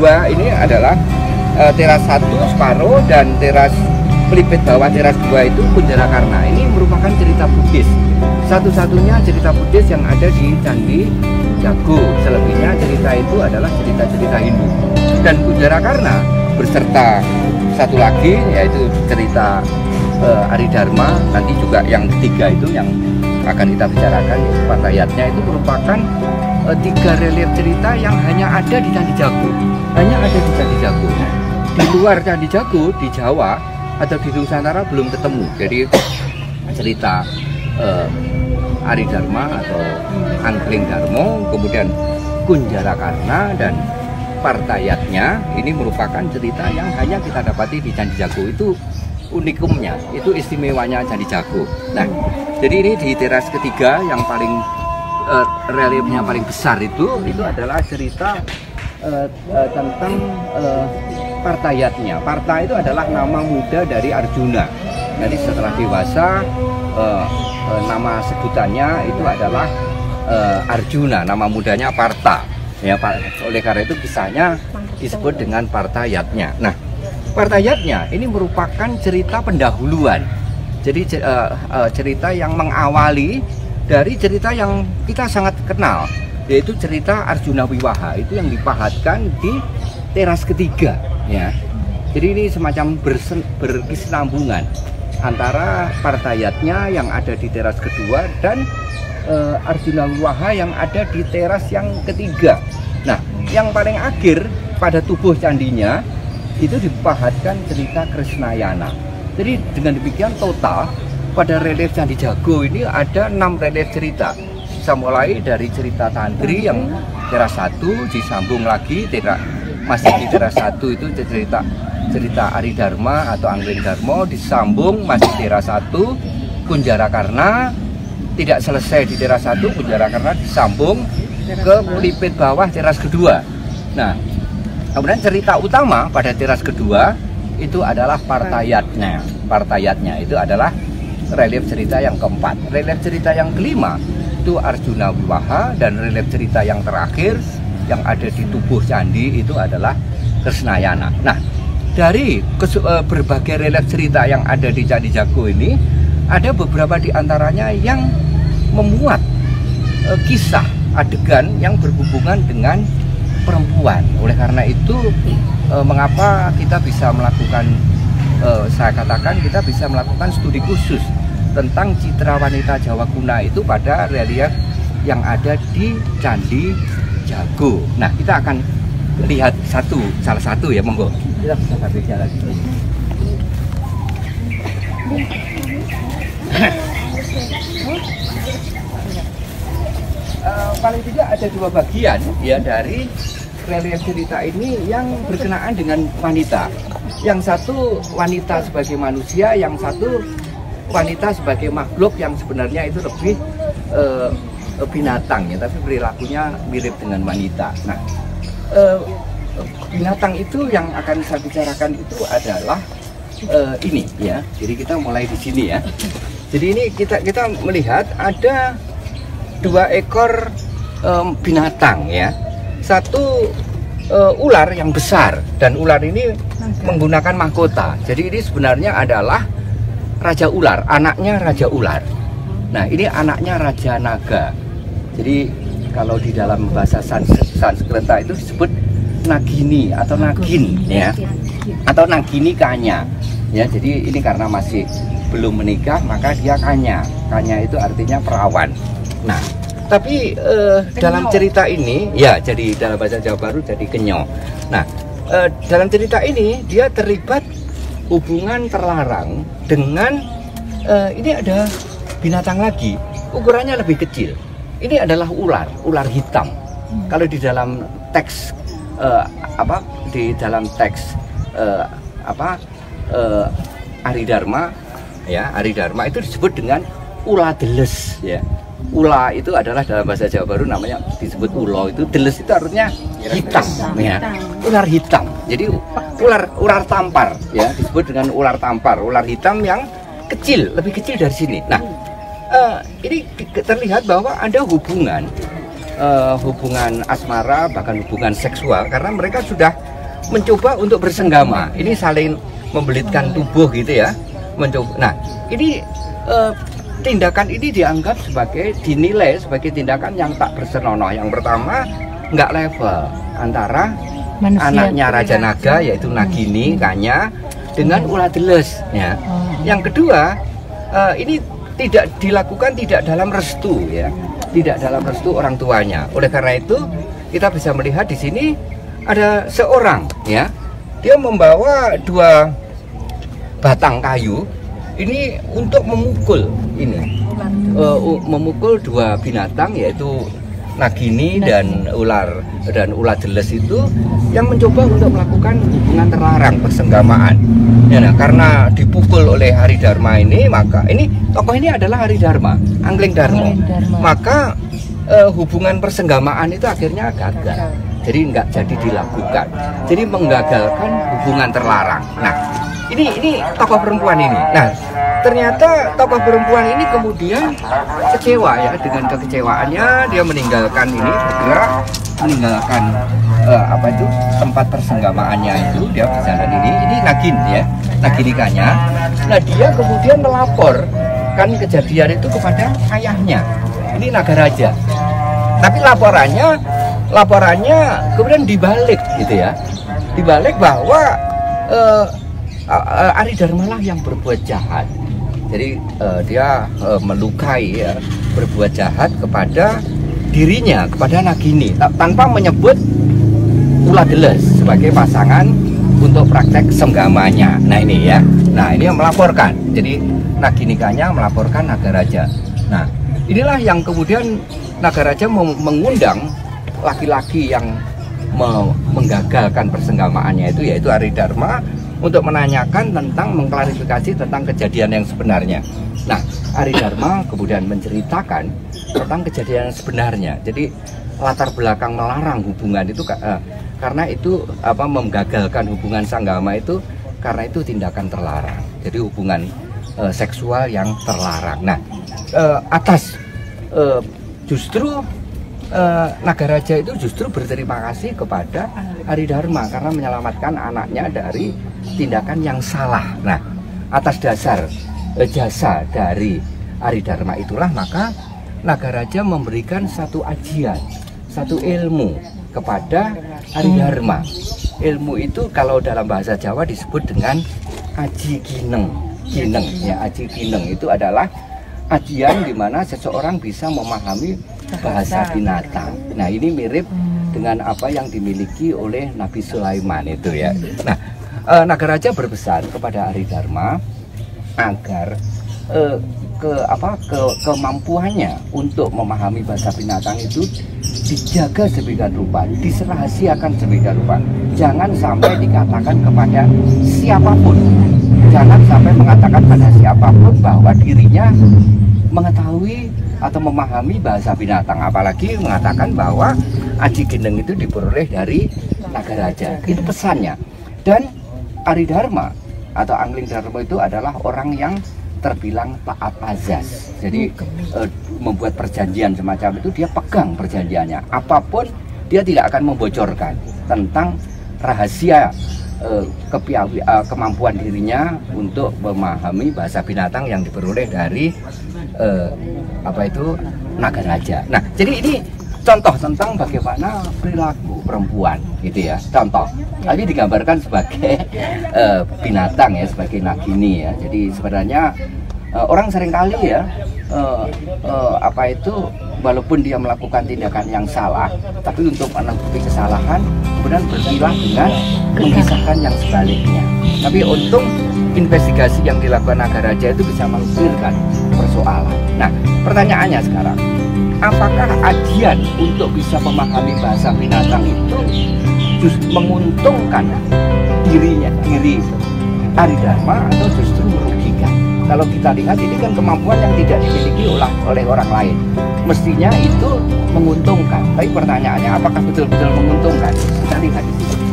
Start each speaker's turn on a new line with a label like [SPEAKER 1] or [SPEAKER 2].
[SPEAKER 1] kedua ini adalah teras 1 separuh dan teras pelipit bawah teras 2 itu Kunjarakarna. Ini merupakan cerita Buddhis. Satu-satunya cerita Buddhis yang ada di Candi Jago. Selebihnya cerita itu adalah cerita-cerita Hindu. Dan Kunjarakarna beserta satu lagi yaitu cerita Aridharma, nanti juga yang ketiga itu yang akan kita bicarakan, Partayatnya, itu merupakan 3 relief cerita yang hanya ada di Candi Jago. Hanya ada di Candi Jago. Di luar Candi Jago, di Jawa atau di Nusantara belum ketemu. Jadi cerita Aridharma atau Angkling Darmo, kemudian Kunjarakarna dan Partayatnya ini merupakan cerita yang hanya kita dapati di Candi Jago. Itu unikumnya, itu istimewanya Candi Jago. Nah, jadi ini di teras ketiga yang paling reliefnya paling besar itu adalah cerita tentang Partayatnya. Parta itu adalah nama muda dari Arjuna. Jadi setelah dewasa nama sebutannya itu adalah Arjuna, nama mudanya Parta. Ya, oleh karena itu kisahnya disebut dengan Partayatnya. Nah, Partayatnya ini merupakan cerita pendahuluan. Jadi cerita yang mengawali dari cerita yang kita sangat kenal, yaitu cerita Arjuna Wiwaha. Itu yang dipahatkan di teras ketiga. Ya, jadi ini semacam berkesinambungan antara Partayatnya yang ada di teras kedua dan Arjuna Wiwaha yang ada di teras yang ketiga. Nah, yang paling akhir pada tubuh candinya itu dipahatkan cerita Krishnayana. Jadi dengan demikian total pada relief Candi Jago ini ada 6 relief cerita. Bisa mulai dari cerita Tantri yang teras 1, disambung lagi masih di teras 1 itu cerita Aridharma atau Angkling Darmo, disambung masih teras 1 Kunjarakarna, tidak selesai di teras 1 Kunjarakarna disambung ke pelipit bawah teras kedua. Nah, kemudian cerita utama pada teras kedua itu adalah Partayatnya. Partayatnya itu adalah relief cerita yang keempat. Relief cerita yang kelima itu Arjuna Wiwaha, dan relief cerita yang terakhir yang ada di tubuh candi itu adalah Krishnayana. Nah, dari berbagai relief cerita yang ada di Candi Jago ini, ada beberapa di antaranya yang memuat kisah adegan yang berhubungan dengan perempuan. Oleh karena itu, mengapa kita bisa melakukan, saya katakan kita bisa melakukan studi khusus tentang citra wanita Jawa kuna itu pada relief yang ada di Candi Jago. Nah, kita akan lihat salah satu ya, monggo. Kita bisa sambil jalan. Paling tidak ada 2 bagian ya dari relief cerita ini yang berkenaan dengan wanita. Yang satu wanita sebagai manusia, yang satu wanita sebagai makhluk yang sebenarnya itu lebih binatang ya, tapi perilakunya mirip dengan wanita. Nah, binatang itu yang akan saya bicarakan itu adalah ini ya. Jadi kita mulai di sini ya. Jadi ini kita melihat ada 2 ekor binatang ya. Satu ular yang besar, dan ular ini menggunakan mahkota. Jadi ini sebenarnya adalah Raja Ular, anaknya Raja Ular. Nah, ini anaknya Raja Naga. Jadi kalau di dalam bahasa Sanskerta itu disebut Nagini atau Nagin ya, atau Nagini Kanya ya. Jadi ini karena masih belum menikah maka dia Kanya. Kanya itu artinya perawan. Nah, tapi dalam cerita ini ya, jadi dalam bahasa Jawa Baru jadi Kenyo. Nah, dalam cerita ini dia terlibat hubungan terlarang dengan ini ada binatang lagi, ukurannya lebih kecil. Ini adalah ular hitam. Kalau di dalam teks di dalam teks Aridharma ya, Aridharma itu disebut dengan ula deles ya. Ula itu adalah dalam bahasa Jawa Baru namanya disebut ulo, itu deles itu artinya hitam ya, ular hitam. Jadi ular tampar ya, disebut dengan ular tampar, ular hitam yang kecil, lebih kecil dari sini. Nah, ini terlihat bahwa ada hubungan asmara, bahkan hubungan seksual, karena mereka sudah mencoba untuk bersenggama. Ini saling membelitkan tubuh gitu ya. Mencoba. Nah, ini tindakan ini dianggap dinilai sebagai tindakan yang tak bersenonoh. Yang pertama, nggak level antara manusia, anaknya Raja Naga yaitu Nagini Kanya dengan ular deles ya. Yang kedua, ini tidak dilakukan tidak dalam restu ya, tidak dalam restu orang tuanya. Oleh karena itu kita bisa melihat di sini ada seorang ya, dia membawa 2 batang kayu ini untuk memukul ini, memukul 2 binatang yaitu Nagini dan ular deles itu yang mencoba untuk melakukan hubungan terlarang persenggamaan. Ya, nah, karena dipukul oleh Hari Dharma ini, maka ini tokoh ini adalah Hari Dharma, Angling Darmo. Maka hubungan persenggamaan itu akhirnya gagal. Jadi nggak jadi dilakukan. Jadi menggagalkan hubungan terlarang. Nah, ini tokoh perempuan ini. Nah, ternyata tokoh perempuan ini kemudian kecewa ya, dengan kekecewaannya dia meninggalkan ini, bergerak meninggalkan tempat persenggamaannya itu, dia berjalan ini Nagin ya, Nagini Kanya. Nah, dia kemudian melaporkan kejadian itu kepada ayahnya, ini Nagaraja. Tapi laporannya kemudian dibalik gitu ya, dibalik bahwa Ari Dharma lah yang berbuat jahat. Jadi dia melukai ya, berbuat jahat kepada dirinya, kepada Nagini tanpa menyebut ular deles sebagai pasangan untuk praktek senggamanya. Nah ini ya, nah ini yang melaporkan. Jadi Nagini Kanya melaporkan Nagaraja. Nah inilah yang kemudian Nagaraja mengundang laki-laki yang menggagalkan persenggamaannya itu, yaitu Ari Dharma, untuk menanyakan mengklarifikasi tentang kejadian yang sebenarnya. Nah, Ari Dharma kemudian menceritakan tentang kejadian yang sebenarnya. Jadi latar belakang melarang hubungan itu karena itu menggagalkan hubungan sanggama itu karena itu tindakan terlarang. Jadi hubungan seksual yang terlarang. Nah, justru Nagaraja itu justru berterima kasih kepada Ari Dharma karena menyelamatkan anaknya dari tindakan yang salah. Nah, atas dasar jasa dari Ari Dharma itulah maka Nagaraja memberikan satu ajian, satu ilmu kepada Ari Dharma. Ilmu itu kalau dalam bahasa Jawa disebut dengan aji kineng. Ya, aji kineng itu adalah ajian di mana seseorang bisa memahami bahasa binatang. Nah, ini mirip dengan apa yang dimiliki oleh Nabi Sulaiman itu ya. Nah, Nagaraja berpesan kepada Ari Dharma agar kemampuannya untuk memahami bahasa binatang itu dijaga sedemikian rupa, diserahasiakan sedemikian rupa. Jangan sampai dikatakan kepada siapapun. Jangan sampai mengatakan pada siapapun bahwa dirinya mengetahui atau memahami bahasa binatang, apalagi mengatakan bahwa aji gendeng itu diperoleh dari Nagaraja. Itu pesannya. Dan Ari Dharma atau Angling Darmo itu adalah orang yang terbilang taat azas. Jadi membuat perjanjian semacam itu dia pegang perjanjiannya. Apapun dia tidak akan membocorkan tentang rahasia kemampuan dirinya untuk memahami bahasa binatang yang diperoleh dari Nagaraja. Nah, jadi ini contoh tentang bagaimana perilaku perempuan gitu ya, contoh. Tapi digambarkan sebagai binatang ya, sebagai Nagini ya. Jadi sebenarnya orang seringkali ya walaupun dia melakukan tindakan yang salah, tapi untuk menutupi kesalahan kemudian berkilah dengan mengisahkan yang sebaliknya. Tapi untung investigasi yang dilakukan Nagaraja itu bisa mengclearkan persoalan. Nah, pertanyaannya sekarang, apakah ajian untuk bisa memahami bahasa binatang itu justru menguntungkan diri Ari Dharma atau justru merugikan? Kalau kita lihat ini kan kemampuan yang tidak dimiliki oleh orang lain. Mestinya itu menguntungkan. Tapi pertanyaannya apakah betul-betul menguntungkan? Kita lihat di sini.